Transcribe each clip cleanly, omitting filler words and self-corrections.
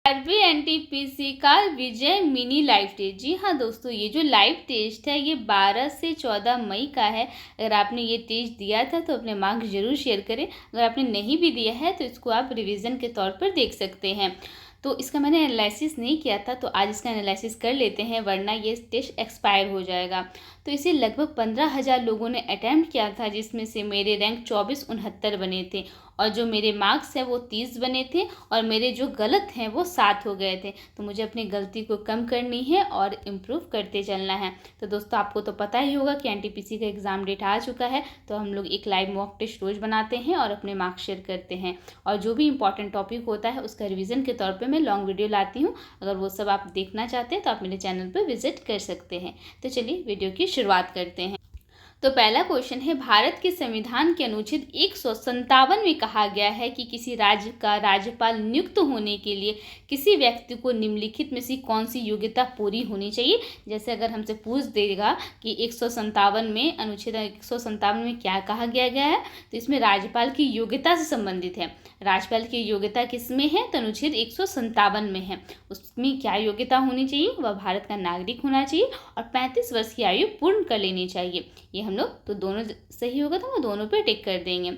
RB NTPC का विजय mini live test. जी हाँ दोस्तों, ये जो लाइव टेस्ट है ये 12 से 14 मई का है। अगर आपने ये टेस्ट दिया था तो अपने मार्क्स ज़रूर शेयर करें। अगर आपने नहीं भी दिया है तो इसको आप रिवीजन के तौर पर देख सकते हैं। तो इसका मैंने एनालिसिस नहीं किया था तो आज इसका एनालिसिस कर लेते हैं, वरना ये टेस्ट एक्सपायर हो जाएगा। तो इसे लगभग 15,000 लोगों ने अटैम्प्ट किया था, जिसमें से मेरे रैंक 2469 बने थे और जो मेरे मार्क्स हैं वो 30 बने थे और मेरे जो गलत हैं वो 7 हो गए थे। तो मुझे अपनी गलती को कम करनी है और इम्प्रूव करते चलना है। तो दोस्तों, आपको तो पता ही होगा कि एनटीपीसी का एग्ज़ाम डेट आ चुका है, तो हम लोग एक लाइव मॉक टेस्ट रोज़ बनाते हैं और अपने मार्क्स शेयर करते हैं। और जो भी इंपॉर्टेंट टॉपिक होता है उसका रिविज़न के तौर पर मैं लॉन्ग वीडियो लाती हूँ। अगर वो सब आप देखना चाहते हैं तो आप मेरे चैनल पर विजिट कर सकते हैं। तो चलिए वीडियो की शुरुआत करते हैं। तो पहला क्वेश्चन है, भारत के संविधान के अनुच्छेद 157 में कहा गया है कि किसी राज्य का राज्यपाल नियुक्त होने के लिए किसी व्यक्ति को निम्नलिखित में से कौन सी योग्यता पूरी होनी चाहिए। जैसे अगर हमसे पूछ देगा कि 157 में अनुच्छेद 157 में क्या कहा गया है, तो इसमें राज्यपाल की योग्यता से संबंधित है। राज्यपाल की योग्यता किस में है, तो अनुच्छेद 157 में है। उसमें क्या योग्यता होनी चाहिए, वह भारत का नागरिक होना चाहिए और 35 वर्ष की आयु पूर्ण कर लेनी चाहिए। ये हम लोग तो दोनों सही होगा तो हम दोनों पे टिक कर देंगे।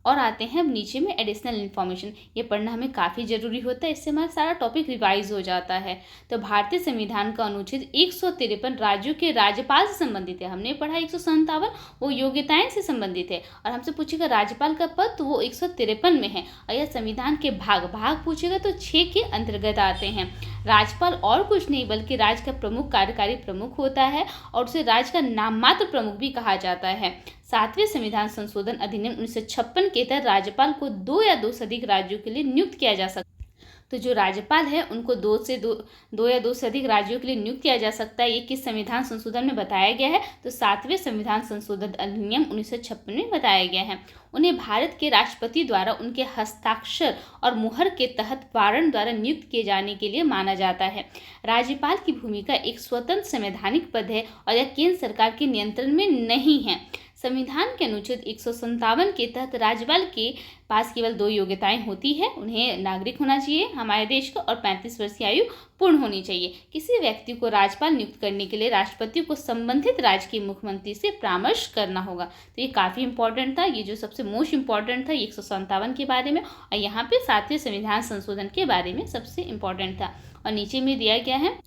और आते हैं अब नीचे में एडिशनल इन्फॉर्मेशन। ये पढ़ना हमें काफ़ी ज़रूरी होता है, इससे हमारा सारा टॉपिक रिवाइज हो जाता है। तो भारतीय संविधान का अनुच्छेद 153 राज्यों के राज्यपाल से संबंधित है। हमने पढ़ा 157 वो योग्यताएं से संबंधित है। और हमसे पूछेगा राज्यपाल का पद, तो वो 153 में है। और यह संविधान के भाग पूछेगा तो 6 के अंतर्गत आते हैं। राज्यपाल और कुछ नहीं बल्कि राज्य का प्रमुख कार्यकारी प्रमुख होता है और उसे राज्य का नाममात्र प्रमुख भी कहा जाता है। 7वें संविधान संशोधन अधिनियम 1956 के तहत राज्यपाल को 2 या 2 से अधिक राज्यों के लिए नियुक्त किया जा सकता है। तो जो राज्यपाल है उनको 2 या 2 से अधिक राज्यों के लिए नियुक्त किया जा सकता है। ये किस संविधान संशोधन में बताया गया है, तो 7वें संविधान संशोधन अधिनियम 1956 में बताया गया है। उन्हें भारत के राष्ट्रपति द्वारा उनके हस्ताक्षर और मुहर के तहत वारंट द्वारा नियुक्त किए जाने के लिए माना जाता है। राज्यपाल की भूमिका एक स्वतंत्र संवैधानिक पद है और यह केंद्र सरकार के नियंत्रण में नहीं है। संविधान के अनुच्छेद 157 के तहत राज्यपाल के पास केवल 2 योग्यताएं होती है। उन्हें नागरिक होना चाहिए हमारे देश का और 35 वर्ष की आयु पूर्ण होनी चाहिए। किसी व्यक्ति को राज्यपाल नियुक्त करने के लिए राष्ट्रपति को संबंधित राज्य के मुख्यमंत्री से परामर्श करना होगा। तो ये काफ़ी इंपॉर्टेंट था, ये जो सबसे मोस्ट इंपॉर्टेंट था 157 के बारे में, और यहाँ पे 7वें संविधान संशोधन के बारे में सबसे इंपॉर्टेंट था। और नीचे में दिया गया है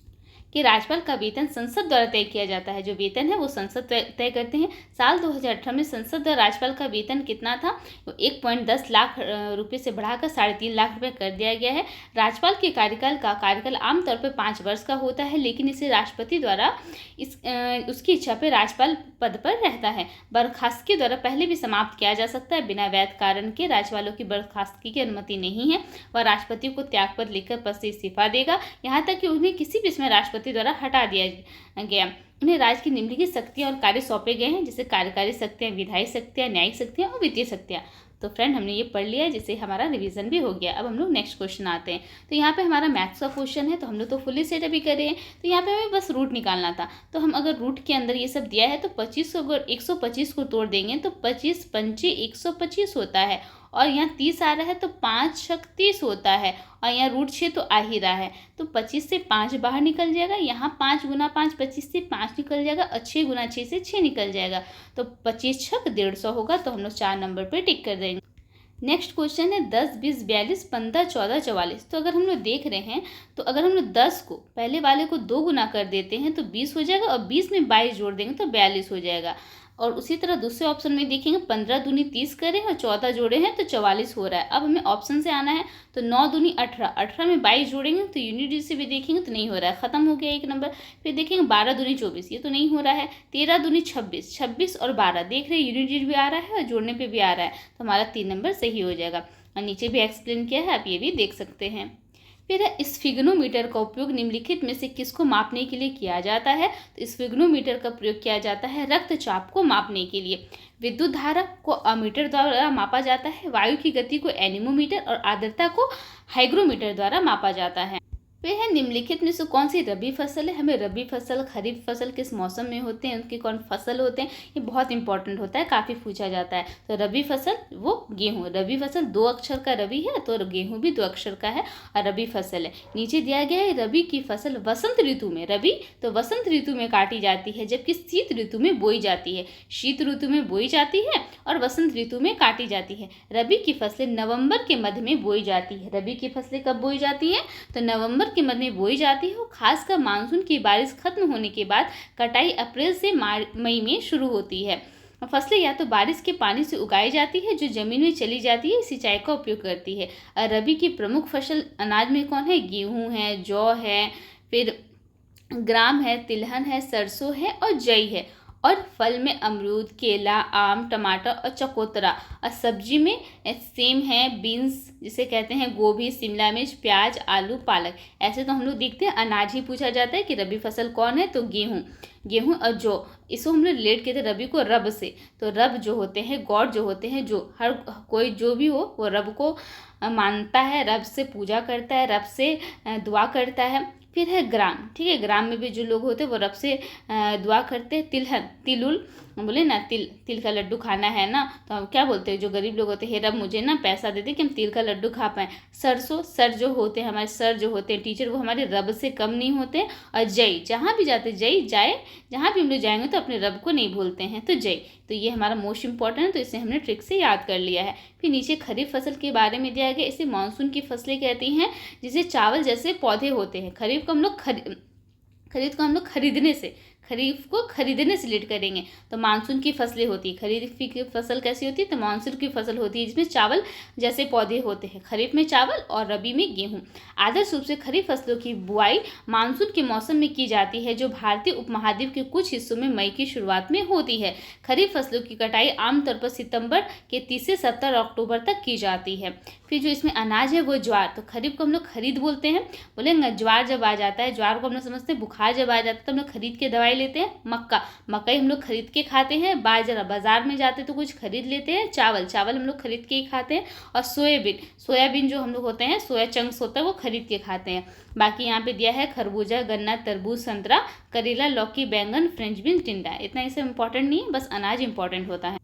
कि राज्यपाल का वेतन संसद द्वारा तय किया जाता है। जो वेतन है वो संसद तय करते हैं। साल 2018 में संसद द्वारा राज्यपाल का वेतन कितना था, वो 1.10 लाख रुपये से बढ़ाकर 3.5 लाख रुपये कर दिया गया है। राज्यपाल के कार्यकाल आमतौर पर 5 वर्ष का होता है, लेकिन इसे राष्ट्रपति द्वारा उसकी इच्छा पर राज्यपाल पद पर रहता है। बर्खास्तगी द्वारा पहले भी समाप्त किया जा सकता है। बिना वैध कारण के राज्यपालों की बर्खास्तगी की अनुमति नहीं है। वह राष्ट्रपति को त्यागपत्र लिखकर पद से इस्तीफा देगा, यहाँ तक कि उन्हें किसी भी समय राष्ट्रपति द्वारा हटा दिया गया। उन्हें राज्य की निम्नलिखित शक्तियां और कार्य सौंपे गए हैं, जैसे कार्यकारी शक्तियां, विधायी शक्तियां, न्यायिक शक्तियां और वित्तीय शक्तियां। तो फ्रेंड, हमने ये पढ़ लिया है, जिससे हमारा रिवीजन भी हो गया। अब हम लोग नेक्स्ट क्वेश्चन आते हैं। तो यहाँ पे हमारा मैथ्स का क्वेश्चन है, तो हम लोग तो फुली सेट अभी कर रहे हैं। तो यहाँ पे हमें बस रूट निकालना था। तो हम अगर रूट के अंदर ये सब दिया है तो 25 को अगर 125 को तोड़ देंगे तो 25 पंचे 125 होता है। और यहाँ 30 आ रहा है तो 5 छक 30 होता है। और यहाँ रूट 6 तो आ ही रहा है, तो 25 से 5 बाहर निकल जाएगा। यहाँ 5 गुना 5 25 से 5 निकल जाएगा और 6 गुना 6 से 6 निकल जाएगा। तो 25 छक 150 होगा। तो हम लोग 4 नंबर पर टिक कर देंगे। नेक्स्ट क्वेश्चन है 10, 20, 42, 15, 14, 44। तो अगर हम लोग देख रहे हैं तो अगर हम लोग 10 को पहले वाले को 2 गुना कर देते हैं तो 20 हो जाएगा और 20 में 22 जोड़ देंगे तो 42 हो जाएगा। और उसी तरह दूसरे ऑप्शन में देखेंगे 15 दूनी 30 करें और 14 जोड़े हैं तो 44 हो रहा है। अब हमें ऑप्शन से आना है, तो 9 दूनी 18, 18 में 22 जोड़ेंगे तो यूनिट से भी देखेंगे तो नहीं हो रहा है, ख़त्म हो गया एक नंबर। फिर देखेंगे 12 दूनी 24, ये तो नहीं हो रहा है। 13 दूनी 26, 26 और 12 देख रहे हैं यूनिट भी आ रहा है और जोड़ने पर भी आ रहा है, तो हमारा 3 नंबर सही हो जाएगा। और नीचे भी एक्सप्लेन किया है, आप ये भी देख सकते हैं। फिर स्फिग्नोमीटर का उपयोग निम्नलिखित में से किसको मापने के लिए किया जाता है, तो स्फिग्नोमीटर का प्रयोग किया जाता है रक्तचाप को मापने के लिए। विद्युत धारा को अमीटर द्वारा मापा जाता है। वायु की गति को एनीमोमीटर और आर्द्रता को हाइग्रोमीटर द्वारा मापा जाता है। फिर है निम्नलिखित में से कौन सी रबी फसल है। हमें रबी फसल, खरीफ फसल किस मौसम में होते हैं, उनके कौन फसल होते हैं, ये बहुत इंपॉर्टेंट होता है, काफ़ी पूछा जाता है। तो रबी फसल वो गेहूँ, रबी फसल 2 अक्षर का रबी है, तो गेहूँ भी 2 अक्षर का है और रबी फसल है। नीचे दिया गया है रबी की फसल वसंत ऋतु में, रबी तो वसंत ऋतु में काटी जाती है, जबकि शीत ऋतु में बोई जाती है। शीत ऋतु में बोई जाती है और वसंत ऋतु में काटी जाती है। रबी की फसलें नवंबर के मध्य में बोई जाती है। रबी की फसलें कब बोई जाती है, तो नवंबर के मध्य में बोई जाती है और खासकर मानसून की बारिश खत्म होने के बाद कटाई अप्रैल से मई में शुरू होती है। फसलें या तो बारिश के पानी से उगाई जाती है, जो जमीन में चली जाती है, सिंचाई का उपयोग करती है। रबी की प्रमुख फसल अनाज में कौन है, गेहूँ है, जौ है, फिर ग्राम है, तिलहन है, सरसों है और जई है। और फल में अमरूद, केला, आम, टमाटर और चकोतरा। और सब्जी में सेम है, बीन्स जिसे कहते हैं, गोभी, शिमला मिर्च, प्याज, आलू, पालक। ऐसे तो हम लोग देखते हैं अनाज ही पूछा जाता है कि रबी फसल कौन है, तो गेहूँ और जौ। इसको हम लोग रिलेट किए थे रबी को रब से। तो रब जो होते हैं, गॉड जो होते हैं, जो हर कोई जो भी हो वो रब को मानता है, रब से पूजा करता है, रब से दुआ करता है। फिर है ग्राम, ठीक है, ग्राम में भी जो लोग होते हैं वो रब से दुआ करते हैं। तिलहन, तिलुल बोले ना, तिल का लड्डू खाना है ना, तो हम क्या बोलते हैं, जो गरीब लोग होते हैं, हे रब मुझे ना पैसा दे दे कि हम तिल का लड्डू खा पाएँ। सरसों, सर जो होते हैं हमारे, सर जो होते हैं टीचर, वो हमारे रब से कम नहीं होते। और जय, जहाँ भी जाते जय जाए, जहाँ भी हम लोग जाएंगे तो अपने रब को नहीं भूलते हैं, तो जय। तो ये हमारा मोस्ट इंपॉर्टेंट है, तो इसे हमने ट्रिक से याद कर लिया है। फिर नीचे खरीफ फसल के बारे में दिया गया, इसे मानसून की फसलें कहती हैं, जिसे चावल जैसे पौधे होते हैं। खरीफ को हम लोग खरीफ को खरीदने से रिलेट करेंगे, तो मानसून की फसलें होती है। खरीफ की फसल कैसी होती है, तो मानसून की फसल होती है जिसमें चावल जैसे पौधे होते हैं। खरीफ में चावल और रबी में गेहूं। आदर्श रूप से खरीफ फसलों की बुआई मानसून के मौसम में की जाती है, जो भारतीय उपमहाद्वीप के कुछ हिस्सों में मई की शुरुआत में होती है। खरीफ फसलों की कटाई आमतौर पर सितंबर के तीसरे सप्ताह और अक्टूबर तक की जाती है। फिर जो इसमें अनाज है वो ज्वार। तो खरीफ को हम लोग खरीद बोलते हैं, बोलेंगे ज्वार जब आ जाता है, ज्वार को हम लोग समझते हैं बुखार जब आ जाता है तो हम लोग खरीद के दवाई लेते हैं। मकई हम लोग खरीद के खाते हैं। बाजरा, बाजार में जाते तो कुछ खरीद लेते हैं। चावल हम लोग खरीद के ही खाते हैं। और सोयाबीन जो हम लोग होते हैं, सोया चंक्स होता है, वो खरीद के खाते हैं। बाकी यहाँ पे दिया है खरबूजा, गन्ना, तरबूज, संतरा, करेला, लौकी, बैंगन, फ्रेंच बीन, टिंडा। इतना इसे इंपॉर्टेंट नहीं है, बस अनाज इंपॉर्टेंट होता है।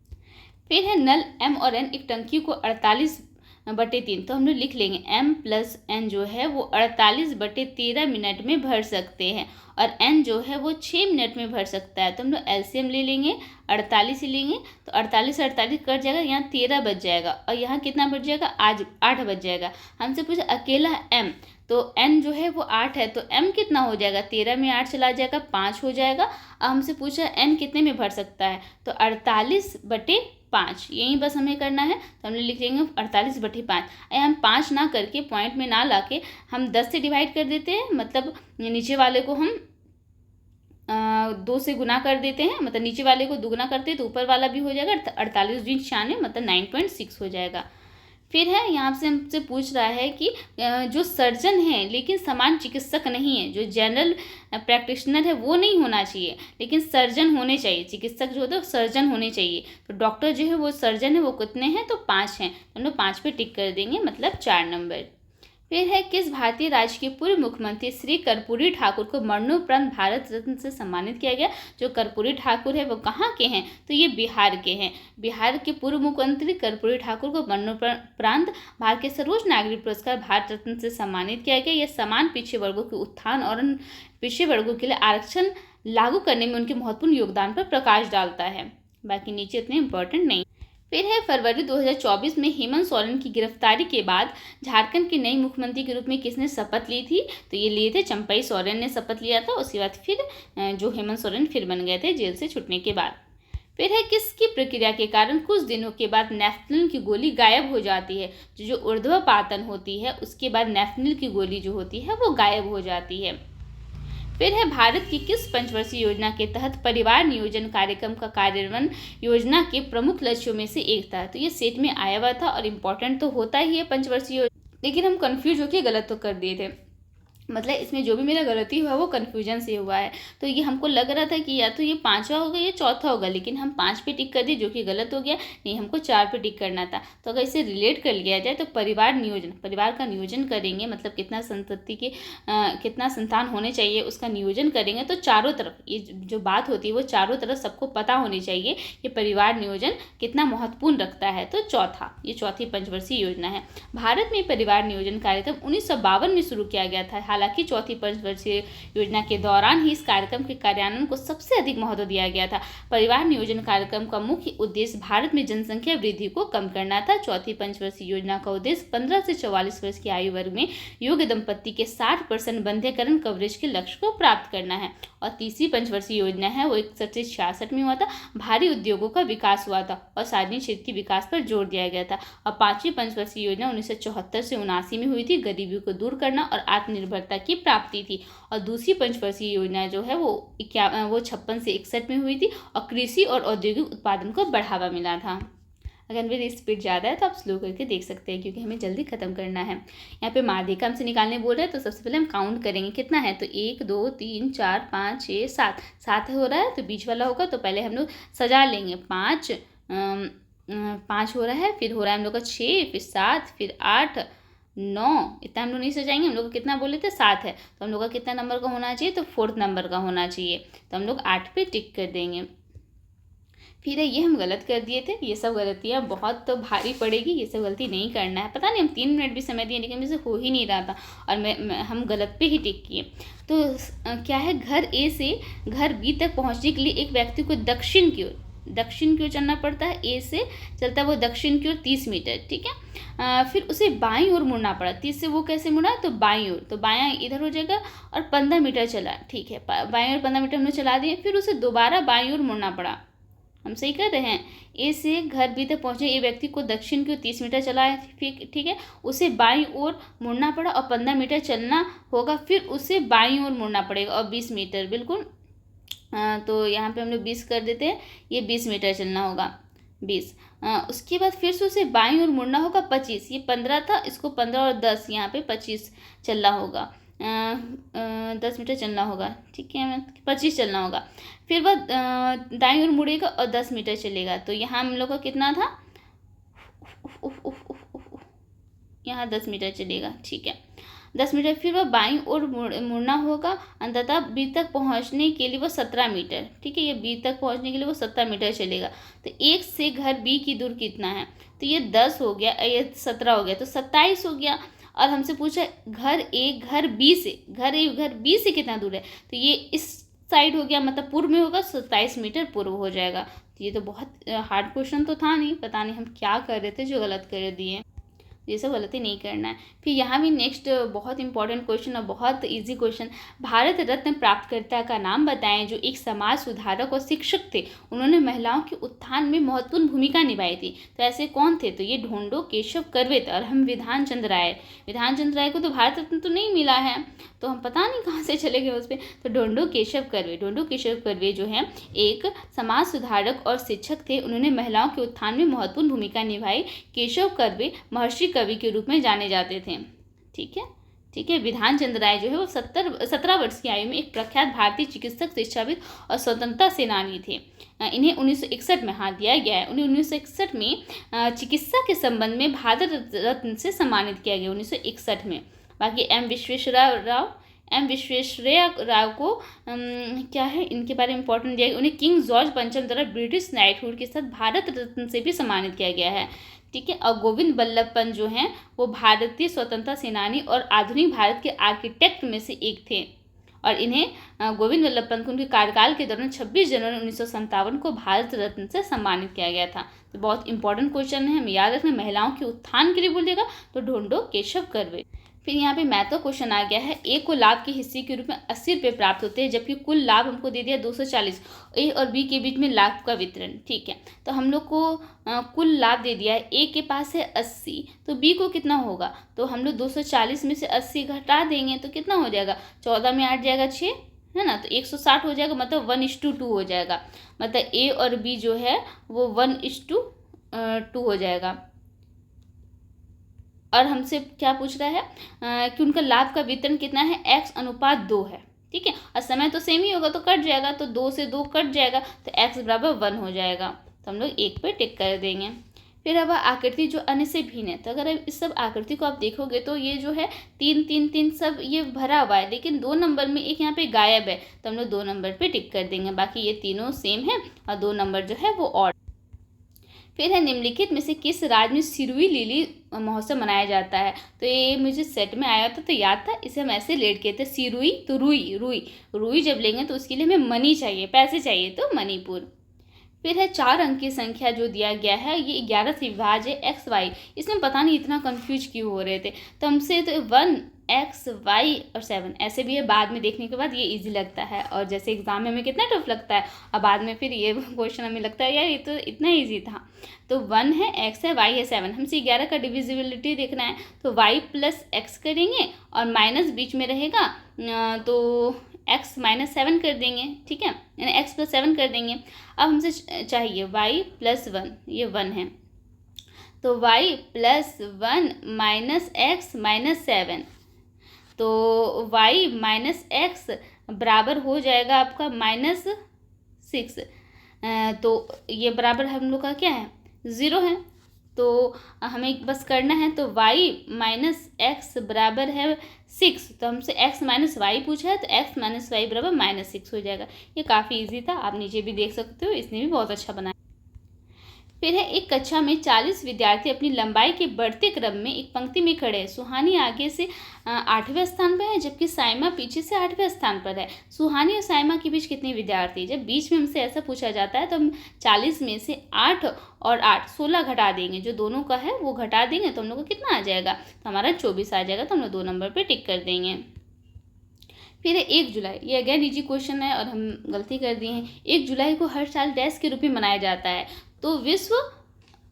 फिर है नल, एम और एन एक टंकी को 48/3, तो हम लोग लिख लेंगे m + n जो है वो 48/13 मिनट में भर सकते हैं, और n जो है वो 6 मिनट में भर सकता है। तो हम लोग एलसीएम ले लेंगे, 48 ही लेंगे, तो 48 से 48 कट जाएगा, यहाँ 13 बच जाएगा, और यहाँ कितना बच जाएगा, आज 8 बच जाएगा। हमसे पूछा अकेला m, तो n जो है वो 8 है, तो m कितना हो जाएगा, 13 में 8 चला जाएगा, 5 हो जाएगा। अब हमसे पूछा n कितने में भर सकता है, तो 48/5, यही बस हमें करना है। तो हमने लिख लेंगे 48/5। हम 5 ना करके, पॉइंट में ना लाके हम 10 से डिवाइड कर देते हैं, मतलब नीचे वाले को हम 2 से गुना कर देते हैं, मतलब नीचे वाले को दुगुना करते हैं तो ऊपर वाला भी हो जाएगा। 48 दूनी 96, मतलब 9.6 हो जाएगा। फिर है यहाँ से हमसे पूछ रहा है कि जो सर्जन है लेकिन समान चिकित्सक नहीं है, जो जनरल प्रैक्टिशनर है वो नहीं होना चाहिए, लेकिन सर्जन होने चाहिए। चिकित्सक जो होता है सर्जन होने चाहिए। तो डॉक्टर जो है वो सर्जन है, वो कितने हैं, तो 5 हैं। हम लोग 5 पे टिक कर देंगे, मतलब 4 नंबर। फिर है किस भारतीय राज्य के पूर्व मुख्यमंत्री श्री कर्पूरी ठाकुर को मरणोपरांत भारत रत्न से सम्मानित किया गया। जो कर्पूरी ठाकुर है वो कहाँ के हैं, तो ये बिहार के हैं। बिहार के पूर्व मुख्यमंत्री कर्पूरी ठाकुर को मरणोपरांत भारत के सर्वोच्च नागरिक पुरस्कार भारत रत्न से सम्मानित किया गया। यह सम्मान पिछड़े वर्गों के उत्थान और पिछड़े वर्गों के लिए आरक्षण लागू करने में उनके महत्वपूर्ण योगदान पर प्रकाश डालता है। बाकी नीचे इतने इंपॉर्टेंट नहीं। फिर है फरवरी 2024 में हेमंत सोरेन की गिरफ्तारी के बाद झारखंड के नए मुख्यमंत्री के रूप में किसने शपथ ली थी, तो ये लिए थे चंपई सोरेन ने शपथ लिया था। उसके बाद फिर जो हेमंत सोरेन फिर बन गए थे जेल से छूटने के बाद। फिर है किसकी प्रक्रिया के कारण कुछ दिनों के बाद नेफ्थलिन की गोली गायब हो जाती है। जो ऊर्ध्वपातन होती है उसके बाद नेफ्थलिन की गोली जो होती है वो गायब हो जाती है। फिर है भारत की किस पंचवर्षीय योजना के तहत परिवार नियोजन कार्यक्रम का कार्यान्वयन योजना के प्रमुख लक्ष्यों में से एक था। तो ये सेट में आया हुआ था और इम्पोर्टेंट तो होता ही है पंचवर्षीय योजना, लेकिन हम कंफ्यूज होकर गलत तो कर दिए थे। मतलब इसमें जो भी मेरा गलती हुआ वो कन्फ्यूजन से हुआ है। तो ये हमको लग रहा था कि या तो ये 5वां होगा या चौथा होगा, लेकिन हम 5 पे टिक कर दिए जो कि गलत हो गया। नहीं, हमको 4 पे टिक करना था। तो अगर इसे रिलेट कर लिया जाए तो परिवार नियोजन, परिवार का नियोजन करेंगे, मतलब कितना संतति के कितना संतान होने चाहिए उसका नियोजन करेंगे, तो चारों तरफ ये जो बात होती है वो चारों तरफ सबको पता होनी चाहिए कि परिवार नियोजन कितना महत्वपूर्ण रखता है। तो चौथा, ये चौथी पंचवर्षीय योजना है। भारत में परिवार नियोजन कार्यक्रम 1952 में शुरू किया गया था। हालांकि चौथी पंचवर्षीय योजना के दौरान ही इस कार्यक्रम के कार्यान्वयन को सबसे अधिक महत्व दिया गया था। परिवार नियोजन कार्यक्रम का मुख्य उद्देश्य भारत में जनसंख्या वृद्धि को कम करना था। चौथी पंचवर्षीय योजना का उद्देश्य 15 से 44 वर्ष की आयु वर्ग में योग्य दंपत्ति के 60% बंध्यकरण कवरेज के लक्ष्य को प्राप्त करना है। और तीसरी पंचवर्षीय योजना है वो 61 से 66 में हुआ था। भारी उद्योगों का विकास हुआ था और सार्वजनिक क्षेत्र के विकास पर जोर दिया गया था। और पांचवी पंचवर्षीय योजना 1974 से 79 में हुई थी। गरीबी को दूर करना और आत्मनिर्भरता की प्राप्ति थी। और दूसरी पंचवर्षीय योजना जो है वो 56 से 61 में हुई थी और कृषि और औद्योगिक उत्पादन को बढ़ावा मिला था। अगर मेरी स्पीड ज़्यादा है तो आप स्लो करके देख सकते हैं, क्योंकि हमें जल्दी खत्म करना है। यहाँ पे माध्यिका हमसे निकालने बोल रहे हैं, तो सबसे पहले हम काउंट करेंगे कितना है। तो 1 2 3 4 5 6 7 7 हो रहा है, तो बीच वाला होगा। तो पहले हम लोग सजा लेंगे। 5 हो रहा है, फिर हो रहा है हम लोग का 6, फिर 7, फिर 8 9। इतना हम लोग नहीं सजाएंगे। हम लोग को कितना बोले थे, 7 है, तो हम लोग का कितना नंबर का होना चाहिए, तो 4th नंबर का होना चाहिए। तो हम लोग 8 पे टिक कर देंगे। फिर ये हम गलत कर दिए थे। ये सब गलतियाँ बहुत तो भारी पड़ेगी, ये सब गलती नहीं करना है। पता नहीं हम 3 मिनट भी समय दिए लेकिन मुझसे हो ही नहीं रहा था और हम गलत पे ही टिक किए। तो क्या है, घर ए से घर बी तक पहुंचने के लिए एक व्यक्ति को दक्षिण की ओर चलना पड़ता है। ए से चलता है वो दक्षिण की ओर 30 मीटर, ठीक है। फिर उसे बाईं ओर मुड़ना पड़ा। 30 से वो कैसे मुड़ा, तो बाईं ओर, तो बायां इधर हो जाएगा और 15 मीटर चला, ठीक है। बाईं ओर 15 मीटर हमने चला दिए। फिर उसे दोबारा बाईं ओर मुड़ना पड़ा। हम सही कर रहे हैं। ए से घर बी तक पहुंचे ये व्यक्ति को दक्षिण की ओर 30 मीटर चला है, ठीक है। उसे बाईं ओर मुड़ना पड़ा और 15 मीटर चलना होगा। फिर उसे बाईं ओर मुड़ना पड़ेगा और 20 मीटर, बिल्कुल। तो यहाँ पे हम लोग 20 कर देते हैं। ये 20 मीटर चलना होगा, 20। उसके बाद फिर से उसे बाईं ओर मुड़ना होगा 25। ये 15 था, इसको 15 और 10 यहाँ पे 25 चलना होगा। 10 मीटर चलना होगा, ठीक है। 25 चलना होगा। फिर वह दाईं ओर मुड़ेगा और 10 मीटर चलेगा। तो यहाँ हम लोग का कितना था, यहाँ 10 मीटर चलेगा, ठीक है। 10 मीटर। फिर वह बाईं ओर मुड़ना होगा। अंततः बी तक पहुँचने के लिए वो 17 मीटर, ठीक है। ये बी तक पहुँचने के लिए वो 17 मीटर चलेगा। तो एक से घर बी की दूर कितना है, तो ये 10 हो गया, ये 17 हो गया, तो 27 हो गया। और हमसे पूछा घर ए घर बी से कितना दूर है, तो ये इस साइड हो गया, मतलब पूर्व में होगा, 27 मीटर पूर्व हो जाएगा। तो ये तो बहुत हार्ड क्वेश्चन तो था नहीं, पता नहीं हम क्या कर रहे थे जो गलत कर दिए। ये सब गलती नहीं करना है। फिर यहाँ भी नेक्स्ट बहुत इंपॉर्टेंट क्वेश्चन और बहुत इजी क्वेश्चन, भारत रत्न प्राप्तकर्ता का नाम बताएं जो एक समाज सुधारक और शिक्षक थे। उन्होंने महिलाओं के उत्थान में महत्वपूर्ण भूमिका निभाई थी। तो ऐसे कौन थे, तो ये ढोंडो केशव कर्वे थे। और हम विधान चंद्र राय को तो भारत रत्न तो नहीं मिला है, तो हम पता नहीं कहाँ से चले गए उस पर। तो ढोंडो केशव कर्वे जो है एक समाज सुधारक और शिक्षक थे। उन्होंने महिलाओं के उत्थान में महत्वपूर्ण भूमिका निभाई। केशव कर्वे महर्षि कवि के रूप में जाने जाते थे, ठीक है। विधान चंद्र राय जो है वो 17 वर्ष की आयु में एक प्रख्यात भारतीय चिकित्सक, शिक्षाविद और स्वतंत्रता सेनानी थे। इन्हें 1961 में हाथ दिया गया है। उन्हें 1961 में चिकित्सा के संबंध में भारत रत्न से सम्मानित किया गया, 1961 में। बाकी एम विश्वेश्वरैया राव को क्या है, इनके बारे में इंपॉर्टेंट दिया गया। उन्हें किंग जॉर्ज पंचम द्वारा ब्रिटिश नाइटहुड के साथ भारत रत्न से भी सम्मानित किया गया है, ठीक है। और गोविंद बल्लभ पंत जो हैं वो भारतीय स्वतंत्रता सेनानी और आधुनिक भारत के आर्किटेक्ट में से एक थे। और इन्हें गोविंद बल्लभ पंत को उनके कार्यकाल के दौरान 26 जनवरी 1957 को भारत रत्न से सम्मानित किया गया था। तो बहुत इंपॉर्टेंट क्वेश्चन है, हमें याद रखना। महिलाओं के उत्थान के लिए बोलिएगा तो ढोंडो केशव कर्वे। फिर यहाँ पे मैथ का क्वेश्चन आ गया है। ए को लाभ के हिस्से के रूप में 80 रुपये प्राप्त होते हैं, जबकि कुल लाभ हमको दे दिया 240। ए और बी के बीच में लाभ का वितरण, ठीक है। तो हम लोग को कुल लाभ दे दिया है। ए के पास है 80, तो बी को कितना होगा, तो हम लोग 240 में से 80 घटा देंगे तो कितना हो जाएगा, 14 में 8 जाएगा 6, है ना। तो 160 हो जाएगा, मतलब 1:2 हो जाएगा। मतलब ए और बी जो है वो 1:2 हो जाएगा। और हमसे क्या पूछ रहा है कि उनका लाभ का वितरण कितना है, x/2 है, ठीक है। और समय तो सेम ही होगा तो कट जाएगा, तो 2 से 2 कट जाएगा तो x बराबर 1 हो जाएगा, तो हम लोग 1 पे टिक कर देंगे। फिर अब आकृति जो अन्य से भिन्न है, तो अगर इस सब आकृति को आप देखोगे तो ये जो है 3 3 3 सब ये भरा हुआ है, लेकिन 2 नंबर में एक यहाँ पे गायब है, तो हम लोग 2 नंबर पे टिक कर देंगे। बाकी ये तीनों सेम है और 2 नंबर जो है वो ऑड। फिर है निम्नलिखित में से किस राज्य में सिरुई लिली महोत्सव मनाया जाता है, तो ये मुझे सेट में आया था तो याद था, इसे हम ऐसे लेट के थे, सिरुई तो रुई, रुई रुई जब लेंगे तो उसके लिए हमें मनी चाहिए, पैसे चाहिए, तो मणिपुर। फिर है 4 अंक की संख्या जो दिया गया है ये 11 से विभाज्य है एक्स वाई, इसमें पता नहीं इतना कंफ्यूज क्यों हो रहे थे, तो हमसे तो 1 एक्स वाई और 7 ऐसे भी है, बाद में देखने के बाद ये इजी लगता है, और जैसे एग्जाम में हमें कितना टफ लगता है और बाद में फिर ये क्वेश्चन हमें लगता है यार ये तो इतना ईजी था। तो 1 है, एक्स है, वाई है, 7, हमसे 11 का डिविजिबिलिटी देखना है, तो वाई प्लस एक्स करेंगे और माइनस बीच में रहेगा, तो x माइनस 7 कर देंगे, ठीक है, यानी x प्लस 7 कर देंगे। अब हमसे चाहिए y प्लस 1, ये 1 है, तो y plus 1 minus x minus 7, तो y माइनस x बराबर हो जाएगा आपका -6, तो ये बराबर हम लोग का क्या है, 0 है, तो हमें बस करना है, तो y माइनस एक्स बराबर है 6, तो हमसे x माइनस वाई पूछा है, तो x माइनस वाई बराबर -6 हो जाएगा। ये काफ़ी इजी था, आप नीचे भी देख सकते हो, इसने भी बहुत अच्छा बनाया। फिर है एक कक्षा में 40 विद्यार्थी अपनी लंबाई के बढ़ते क्रम में एक पंक्ति में खड़े हैं। सुहानी आगे से 8वें स्थान पर है, जबकि साइमा पीछे से 8वें स्थान पर है। सुहानी और साइमा के बीच कितने विद्यार्थी, जब बीच में हमसे ऐसा पूछा जाता है तो हम 40 में से 8 और 8 16 घटा देंगे, जो दोनों का है वो घटा देंगे, तो हम लोग को कितना आ जाएगा, तो हमारा 24 आ जाएगा, तो हम लोग 2 नंबर पर टिक कर देंगे। फिर है 1 जुलाई, ये अगेन इजी क्वेश्चन है और हम गलती कर दिए हैं। 1 जुलाई को हर साल डैश के रूप में मनाया जाता है, तो विश्व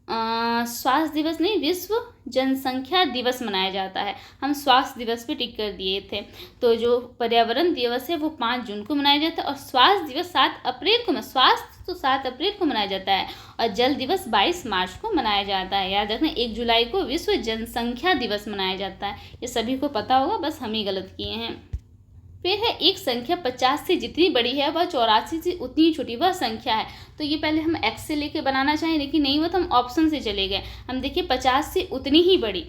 स्वास्थ्य दिवस नहीं, विश्व जनसंख्या दिवस मनाया जाता है। हम स्वास्थ्य दिवस पे टिक कर दिए थे। तो जो पर्यावरण दिवस है वो 5 जून को मनाया जाता है, और स्वास्थ्य दिवस 7 अप्रैल को, स्वास्थ्य तो 7 अप्रैल को मनाया जाता है, और जल दिवस 22 मार्च को मनाया जाता है। याद रखना 1 जुलाई को विश्व जनसंख्या दिवस मनाया जाता है, ये सभी को पता होगा, बस हम ही गलत किए हैं। फिर है एक संख्या 50 से जितनी बड़ी है वह 84 से उतनी ही छोटी वह संख्या है। तो ये पहले हम x से लेके बनाना चाहें, लेकिन नहीं हुआ तो हम ऑप्शन से चले गए। हम देखिए 50 से उतनी ही बड़ी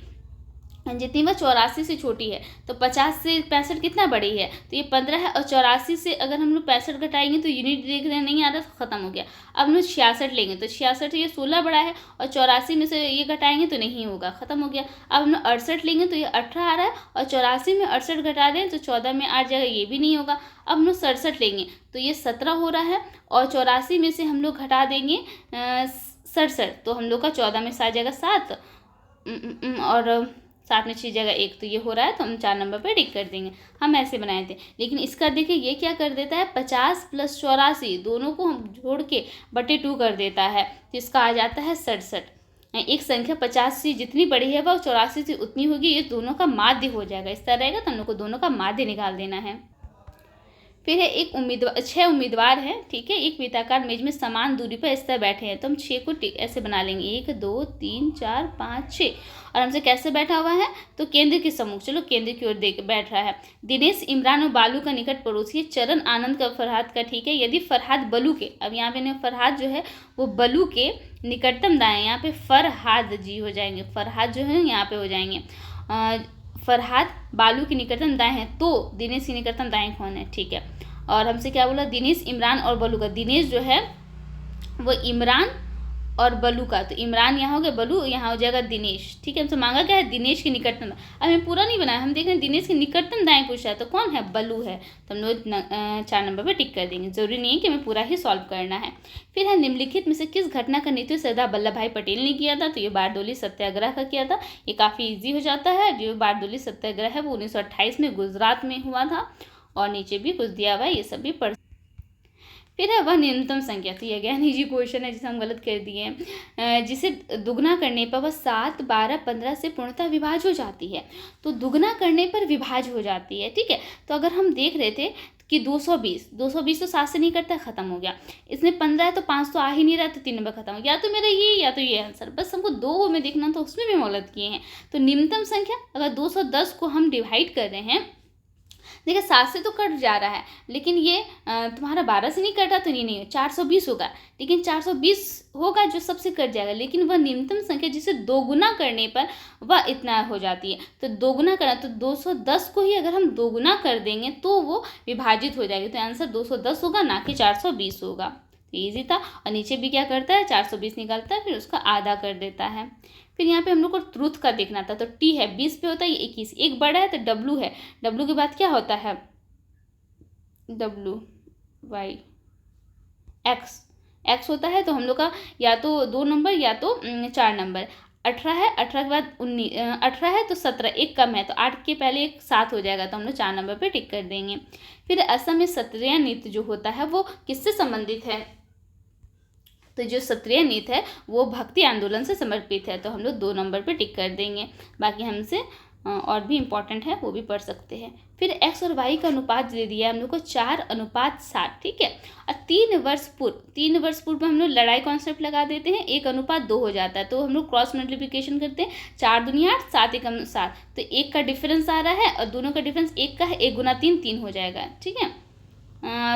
जितनी वह 84 से छोटी है, तो 50 से 65 कितना बड़ी है, तो ये 15 है, और 84 से अगर हम लोग 65 घटाएंगे तो यूनिट देख रहे नहीं आ रहा, तो ख़त्म हो गया। अब हम लोग 66 लेंगे, तो 66 ये 16 बड़ा है, और 84 में से ये घटाएंगे तो नहीं होगा, ख़त्म हो गया। अब हम लोग 68 लेंगे तो ये 18 आ रहा है, और 84 में 68 घटा दें तो 14 में आ जाएगा, ये भी नहीं होगा। अब हम लोग 67 लेंगे तो ये 17 हो रहा है, और 84 में से हम लोग घटा देंगे 67, तो हम लोग का 14 में से आ जाएगा 7, और 7 में 6 जगह 1, तो ये हो रहा है, तो हम 4 नंबर पर टिक कर देंगे। हम ऐसे बनाए थे, लेकिन इसका देखिए ये क्या कर देता है, 50 प्लस 84 दोनों को हम जोड़ के बटे 2 कर देता है, तो इसका आ जाता है 67। एक संख्या 50 से जितनी बड़ी है वह 84 से उतनी होगी, ये दोनों का माध्य हो जाएगा, इस तरह रहेगा, तो हम लोग को दोनों का माध्य निकाल देना है। फिर है एक उम्मीदवार 6 उम्मीदवार हैं, ठीक है, एक वृत्ताकार मेज में समान दूरी पर इस तरह बैठे हैं, तो हम 6 को ऐसे बना लेंगे, 1 2 3 4 5 6, और हमसे कैसे बैठा हुआ है, तो केंद्र के सम्मुख, चलो केंद्र की ओर देख बैठ रहा है। दिनेश इमरान और बालू का निकट पड़ोसी है, चरण आनंद का फरहाद का, ठीक है, यदि फरहाद बलू के, अब यहाँ पे फरहाद जो है वो बलू के निकटतम दाएं, यहाँ पे फरहाद जी हो जाएंगे, फरहाद जो है यहाँ पे हो जाएंगे, फरहाद बालू के निकटतम दाएं हैं, तो दिनेश के निकटतम दाएं कौन है, ठीक है। और हमसे क्या बोला, दिनेश इमरान और बलू का, दिनेश जो है वो इमरान और बलू का, तो इमरान यहाँ हो गया, बलू यहाँ हो जाएगा दिनेश, ठीक है। हमसे मांगा क्या है, दिनेश के निकटतम, अब हमें पूरा नहीं बनाया, हम देख रहे हैं दिनेश के निकटतम दाएं पूछा है, तो कौन है, बलू है, तो हम लोग 4 नंबर पर टिक कर देंगे, जरूरी नहीं है कि हमें पूरा ही सॉल्व करना है। फिर है निम्नलिखित में से किस घटना का नेतृत्व सरदार वल्लभ भाई पटेल ने किया था, तो ये बारडोली सत्याग्रह का किया था, ये काफ़ी ईजी हो जाता है। जो बारडोली सत्याग्रह है वो 1928 में गुजरात में हुआ था, और नीचे भी कुछ दिया हुआ है, ये सब भी पढ़। फिर है वह न्यूनतम संख्या, तो ये गैर निजी क्वेश्चन है जिसे हम गलत कर दिए हैं, जिसे दुगना करने पर वह 7 12 15 से पूर्णतः विभाज्य हो जाती है, तो दुगना करने पर विभाज्य हो जाती है, ठीक है। तो अगर हम देख रहे थे कि 220 तो 7 से नहीं कटता, ख़त्म हो गया। इसमें 15 है तो 5 तो आ ही नहीं रहा, तो 3 नंबर खत्म हो गया। या तो मेरा ये या तो ये आंसर, बस हमको 2 में देखना, तो उसमें भी हम गलत किए हैं। तो निम्नतम संख्या अगर 210 को हम डिवाइड कर रहे हैं, देखिए 7 से तो कट जा रहा है, लेकिन ये तुम्हारा 12 से नहीं कटा, तो ये नहीं, 420 होगा। लेकिन 420 होगा जो सबसे कट जाएगा, लेकिन वह निम्नतम संख्या जिसे दोगुना करने पर वह इतना हो जाती है। तो दोगुना करना, तो 210 को ही अगर हम दोगुना कर देंगे तो वो विभाजित हो जाएगी। तो आंसर 210 होगा, ना कि 420 होगा। तो ईजी था। और नीचे भी क्या करता है, 420 निकालता है, फिर उसका आधा कर देता है। फिर यहाँ पे हम लोग को ट्रुथ का देखना था। तो टी है 20 पे होता है, ये 21, एक बड़ा है तो डब्लू है, डब्लू के बाद क्या होता है, डब्लू वाई एक्स होता है। तो हम लोग का या तो 2 नंबर या तो 4 नंबर। 18 है, 18 के बाद 19, 18 है तो 17, एक कम है तो 8 के पहले एक 7 हो जाएगा, तो हम लोग 4 नंबर पे टिक कर देंगे। फिर असम में क्षत्रिय नृत्य जो होता है वो किससे संबंधित है, तो जो क्षत्रिय नृत्य है वो भक्ति आंदोलन से समर्पित है, तो हम लोग 2 नंबर पे टिक कर देंगे। बाकी हमसे और भी इम्पॉर्टेंट है, वो भी पढ़ सकते हैं। फिर एक्स और वाई का अनुपात दे दिया हम लोग को 4:7, ठीक है। और 3 वर्ष पूर्व हम लोग लड़ाई कॉन्सेप्ट लगा देते हैं, 1:2 हो जाता है, तो हम लोग क्रॉस मल्टीप्लिकेशन करते हैं, 4 दूनी 8, 7 एकम 7, तो 1 का डिफरेंस आ रहा है और दोनों का डिफरेंस 1 का है, 1 गुना 3 3 हो जाएगा, ठीक है।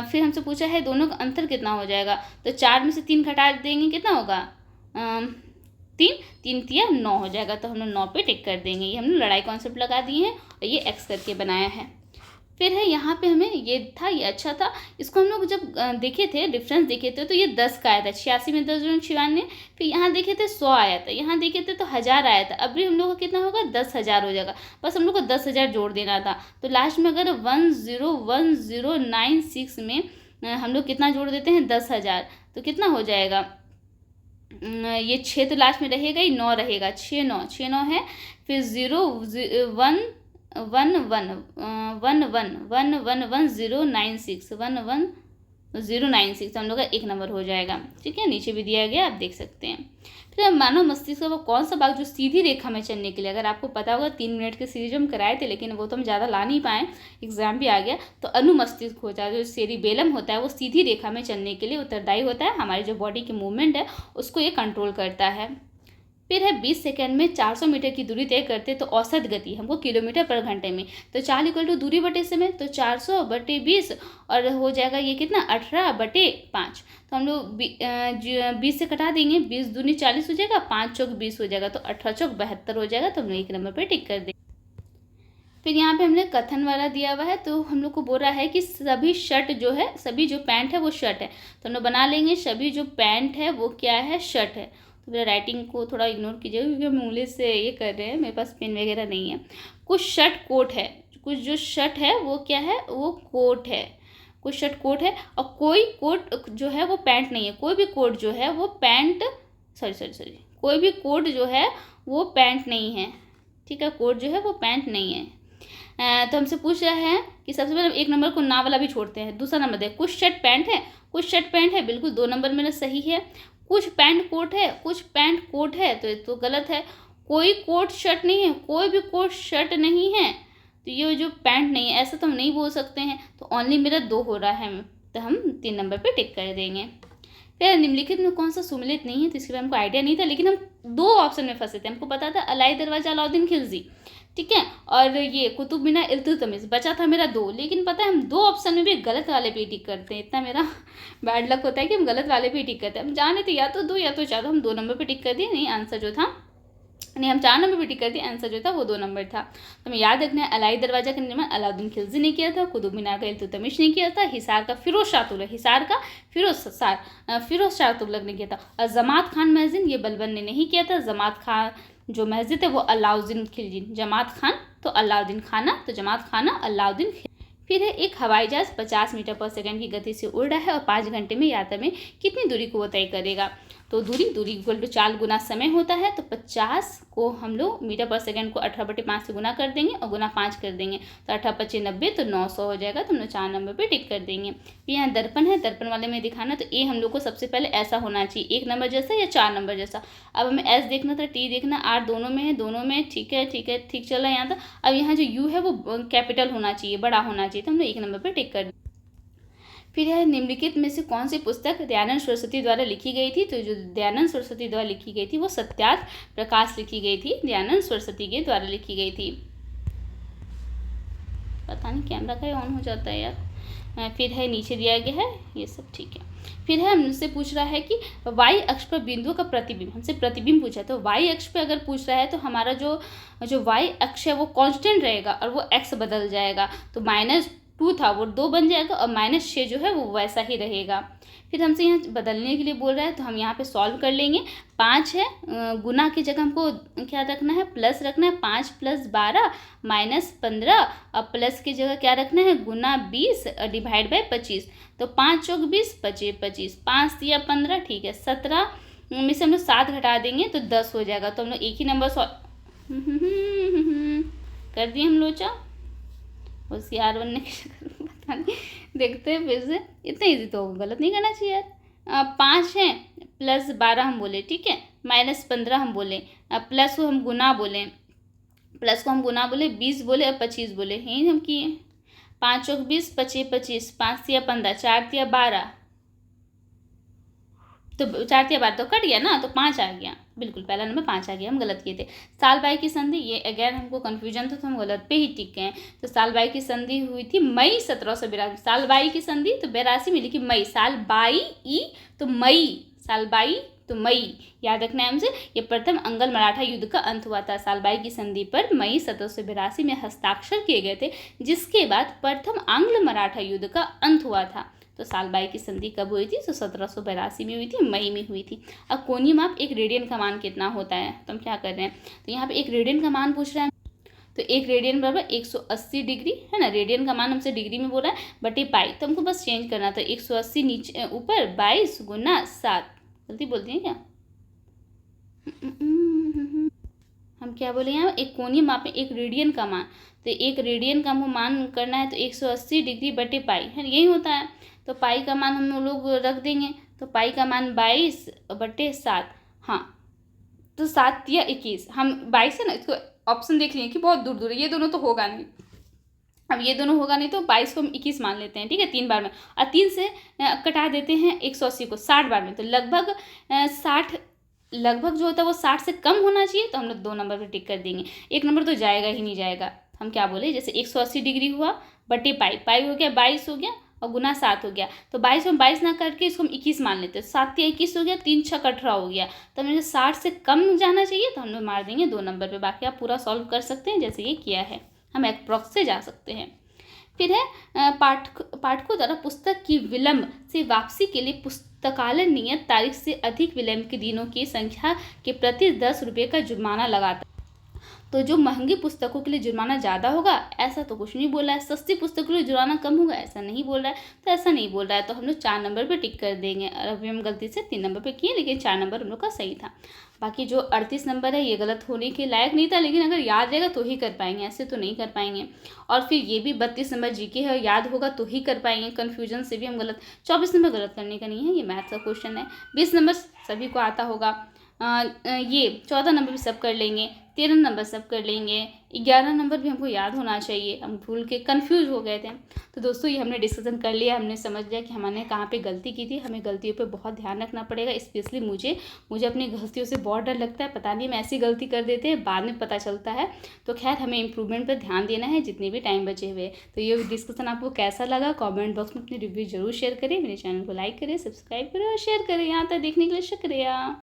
फिर हमसे पूछा है दोनों का अंतर कितना हो जाएगा, तो 4 में से 3 घटा देंगे, कितना होगा, 3 तिया 9 हो जाएगा, तो हम लोग 9 पे टिक कर देंगे। ये हमने लड़ाई कॉन्सेप्ट लगा दिए हैं और ये एक्स करके बनाया है। फिर है यहाँ पे हमें ये था, ये अच्छा था, इसको हम लोग जब देखे थे, डिफरेंस देखे थे, तो ये 10 का आया था, 86 में 10 गुना 96। फिर यहाँ देखे थे 100 आया था, यहाँ देखे थे तो 1000 आया था। अब भी हम लोग का कितना होगा, 10,000 हो जाएगा, बस हम लोग को 10,000 जोड़ देना था। तो लास्ट में अगर 101096 में हम लोग कितना जोड़ देते हैं, 10,000, तो कितना हो जाएगा, ये 6 तो लास्ट में रहेगा ही, 9 रहेगा, 6 9 है, फिर 0 1 1 1 1 1 1 1 096 11096 हम लोग का 1 नंबर हो जाएगा, ठीक है। नीचे भी दिया गया, आप देख सकते हैं। फिर मानव मस्तिष्क का वो कौन सा भाग जो सीधी रेखा में चलने के लिए, अगर आपको पता होगा 3 मिनट के सीरीज हम कराए थे, लेकिन वो तो हम ज़्यादा ला नहीं पाए, एग्जाम भी आ गया, तो अनुमस्तिष्क होता है, जो सेरिबेलम होता है, वो सीधी रेखा में चलने के लिए उत्तरदायी होता है, हमारी जो बॉडी की मूवमेंट है उसको ये कंट्रोल करता है। फिर है 20 सेकंड में 400 मीटर की दूरी तय करते, तो औसत गति हमको किलोमीटर पर घंटे में, तो 4 = दूरी बटे समय, तो 400/20 और हो जाएगा ये कितना, 18/5। तो हम लोग 20 से कटा देंगे, 20 दूनी 40 हो जाएगा, 5 चौक 20 हो जाएगा, तो 18 चौक 72 हो जाएगा, तो हम लोग 1 नंबर पर टिक कर देंगे। फिर यहाँ पे हमने कथन वाला दिया हुआ है, तो हम लोग को बोल रहा है कि सभी शर्ट जो है, सभी जो पैंट है वो शर्ट है, तो हम लोग बना लेंगे सभी जो पैंट है वो क्या है, शर्ट है। तो मेरा राइटिंग को थोड़ा इग्नोर कीजिएगा, क्योंकि हम इंग्लिश से ये कर रहे हैं, मेरे पास पेन वगैरह नहीं है। कुछ शर्ट कोट है, कुछ जो शर्ट है वो क्या है, वो कोट है, कुछ शर्ट कोट है, और कोई कोट जो है वो पैंट नहीं है, कोई भी कोट जो है वो पैंट, सॉरी कोई भी कोट जो है वो पैंट नहीं है, ठीक है, कोट जो है वो पैंट नहीं है। तो हमसे पूछ रहा है कि सबसे पहले 1 नंबर को ना वाला भी छोड़ते हैं, दूसरा नंबर दे, कुछ शर्ट पैंट है, कुछ शर्ट पैंट है, बिल्कुल 2 नंबर मेरा सही है। कुछ पैंट कोट है, कुछ पैंट कोट है, तो ये तो गलत है। कोई कोट शर्ट नहीं है, कोई भी कोट शर्ट नहीं है, तो ये जो पैंट नहीं है, ऐसा तो हम नहीं बोल सकते हैं, तो ओनली मेरा 2 हो रहा है, तो हम 3 नंबर पे टिक कर देंगे। फिर निम्नलिखित में कौन सा सुमेलित नहीं है, तो इसके बारे में हमको आइडिया नहीं था, लेकिन हम 2 ऑप्शन में फंसे थे, हमको पता था अलाई दरवाजा अलाउद्दीन खिलजी, ठीक है, और ये कुतुब मीनार इल्तुतमिश, बचा था मेरा 2, लेकिन पता है हम 2 ऑप्शन में भी गलत वाले पे टिक करते हैं, इतना मेरा बैड लक होता है कि हम गलत वाले पे टिक करते हैं। हम जाने थे या तो 2 या तो 4, तो हम 2 नंबर पे टिक कर दिए, नहीं आंसर जो था, नहीं हम 4 नंबर पे टिक कर दिए, आंसर जो था वो 2 नंबर था। तो हमें याद रखना है, अलाई दरवाजा का निर्माण अलाउद्दीन खिलजी ने किया था, कुतुब मीनार का इल्तुतमिश ने किया था, हिसार का फिरोज शाह तुगलक ने किया था, और जमात खान मस्जिद ये बलबन ने नहीं किया था, जमात खान जो मस्जिद है वो अलाउद्दीन खिलजी, जमात खान तो अलाउद्दीन खाना, तो जमात खाना अलाउद्दीन। फिर है एक हवाई जहाज 50 मीटर पर सेकंड की गति से उड़ रहा है और 5 घंटे में यात्रा में कितनी दूरी को वो तय करेगा, तो दूरी इक्वल टू 4 गुना समय होता है, तो 50 को हम लोग मीटर पर सेकंड को 18/5 से गुना कर देंगे और गुना 5 कर देंगे, तो 18×5 = 90, तो 900 हो जाएगा, तो हम लोग 4 नंबर पे टिक कर देंगे। फिर यहाँ दर्पण है, दर्पण वाले में दिखाना, तो ए हम लोग को सबसे पहले ऐसा होना चाहिए, 1 नंबर जैसा या 4 नंबर जैसा। अब हमें एस देखना था, टी देखना, आर दोनों में है, दोनों में ठीक है ठीक चल रहा है यहाँ तक। अब यहाँ जो यू है वो कैपिटल होना चाहिए, बड़ा होना चाहिए, तो हम लोग 1 नंबर पर टिक कर देंगे। फिर है निम्नलिखित में से कौन सी पुस्तक दयानंद सरस्वती द्वारा लिखी गई थी। तो जो दयानंद सरस्वती द्वारा लिखी गई थी वो सत्यार्थ प्रकाश लिखी गई थी, दयानंद सरस्वती के द्वारा लिखी गई थी। पता नहीं कैमरा का ऑन हो जाता है यार। फिर है नीचे दिया गया है ये सब, ठीक है। फिर है हमसे पूछ रहा है कि y अक्ष पर बिंदु का प्रतिबिंब, हमसे प्रतिबिंब पूछा है। तो y अक्ष पे अगर पूछ रहा है तो हमारा जो y अक्ष है वो कांस्टेंट रहेगा और वो x बदल जाएगा। तो -2 था वो 2 बन जाएगा और -6 जो है वो वैसा ही रहेगा। फिर हमसे यहाँ बदलने के लिए बोल रहा है तो हम यहाँ पे सॉल्व कर लेंगे। 5 है, गुना की जगह हमको क्या रखना है, प्लस रखना है। 5 + 12 -15 और प्लस की जगह क्या रखना है, गुना 20 डिवाइड बाई 25। तो 5 चौक 20, 25 25, 5 या 15, ठीक है। 17 में से हम लोग 7 घटा देंगे तो 10 हो जाएगा। तो हम लोग एक ही नंबर कर दिए हम लोचा, होशियार बनने के चक्कर में पता नहीं। देखते हैं फिर से, इतना ईजी तो गलत नहीं करना चाहिए यार। 5 है प्लस 12 हम बोले, ठीक है, -15 हम बोले, प्लस को हम गुना बोले, 20 बोले और 25 बोले, यही हम किए। 5 चौक 20, 25 25, 5 या 15, 4 या 12, तो 4 या 12 तो कट गया ना, तो 5 आ गया। बिल्कुल पहला नंबर 5 आ गया, हम गलत किए थे। साल बाई की संधि, ये अगेन हमको कन्फ्यूजन था तो हम गलत पे ही टिक गए। तो साल बाई की संधि हुई थी मई 1782। साल बाई की संधि तो 82 में लिखी मई, साल बाई ई तो मई, साल बाई तो मई, याद रखना है हमसे। ये प्रथम अंगल मराठा युद्ध का अंत हुआ था। साल बाई की संधि पर मई 1782 में हस्ताक्षर किए गए थे, जिसके बाद प्रथम आंग्ल मराठा युद्ध का अंत हुआ था। तो साल बाई की संधि कब हुई थी, तो 1782 में हुई थी, मई में हुई थी। अब कोणीय माप, एक रेडियन का मान कितना होता है, तो हम क्या कर रहे हैं, तो यहाँ पे एक रेडियन का मान पूछ रहा है। तो एक रेडियन बराबर 180 डिग्री है ना, रेडियन का मान हमसे डिग्री में बोला है, बटे पाई। तो हमको बस चेंज करना था, 180 नीचे ऊपर 22 गुना 7, गलती बोलती हैं क्या, हम क्या बोले यहाँ, एक कोणीय माप में एक रेडियन का मान, तो एक रेडियन का हमको मान करना है तो 180 डिग्री बटे पाई है, यही होता है। तो पाई का मान हम लोग रख देंगे, तो पाई का मान 22 बटे 7, हाँ तो 7 या 21, हम 22 है ना, इसको ऑप्शन देख लिए कि बहुत दूर दूर है, ये दोनों तो होगा नहीं। अब ये दोनों होगा नहीं तो 22 को हम 21 मान लेते हैं, ठीक है, 3 बार में, और 3 से कटा देते हैं 180 को 60 बार में, तो लगभग 60, लगभग जो होता है वो 60 से कम होना चाहिए। तो हम लोग 2 नंबर पर टिक कर देंगे, 1 नंबर तो जाएगा ही नहीं जाएगा। हम क्या बोले, जैसे 180 डिग्री हुआ बटे पाई, पाई हो गया 22 हो गया और गुना 7 हो गया। तो 22 में 22 ना करके इसको हम 21 मान लेते हैं, 7 या 21 हो गया, 3 6 18 हो गया। तो हमें 60 से कम जाना चाहिए, तो हम लोग मार देंगे 2 नंबर पे। बाकी आप पूरा सॉल्व कर सकते हैं जैसे ये किया है, हम अप्रॉक्स से जा सकते हैं। फिर है पाठकों द्वारा पुस्तक की विलंब से वापसी के लिए पुस्तकालय नियत तारीख से अधिक विलंब के दिनों की संख्या के प्रति 10 रुपये का जुर्माना लगाता। तो जो महंगी पुस्तकों के लिए जुर्माना ज़्यादा होगा, ऐसा तो कुछ नहीं बोला है। सस्ती पुस्तकों के लिए जुर्माना कम होगा, ऐसा नहीं बोल रहा है। तो ऐसा नहीं बोल रहा है, तो हम लोग 4 नंबर पे टिक कर देंगे। और अभी हम गलती से 3 नंबर पे किए, लेकिन 4 नंबर हम लोग का सही था। बाकी जो 38 नंबर है ये गलत होने के लायक नहीं था, लेकिन अगर याद रहेगा तो ही कर पाएंगे, ऐसे तो नहीं कर पाएंगे। और फिर ये भी 32 नंबर जीके है, याद होगा तो ही कर पाएंगे, कन्फ्यूजन से भी हम गलत। 24 नंबर गलत करने का नहीं है, ये मैथ्स का क्वेश्चन है। 20 नंबर सभी को आता होगा। ये 14 नंबर भी सब कर लेंगे, 13 नंबर सब कर लेंगे, 11 नंबर भी हमको याद होना चाहिए, हम भूल के कंफ्यूज हो गए थे। तो दोस्तों ये हमने डिस्कशन कर लिया, हमने समझ लिया कि हमने कहाँ पे गलती की थी। हमें गलतियों पे बहुत ध्यान रखना पड़ेगा, स्पेशली मुझे अपनी गलतियों से बहुत डर लगता है। पता नहीं हम ऐसी गलती कर देते हैं, बाद में पता चलता है। तो खैर हमें इम्प्रूवमेंट पर ध्यान देना है जितने भी टाइम बचे हुए। तो ये डिस्कशन आपको कैसा लगा, कॉमेंट बॉक्स में अपनी रिव्यू जरूर शेयर करें, मेरे चैनल को लाइक करें, सब्सक्राइब करें और शेयर करें। यहाँ तक देखने के लिए शुक्रिया।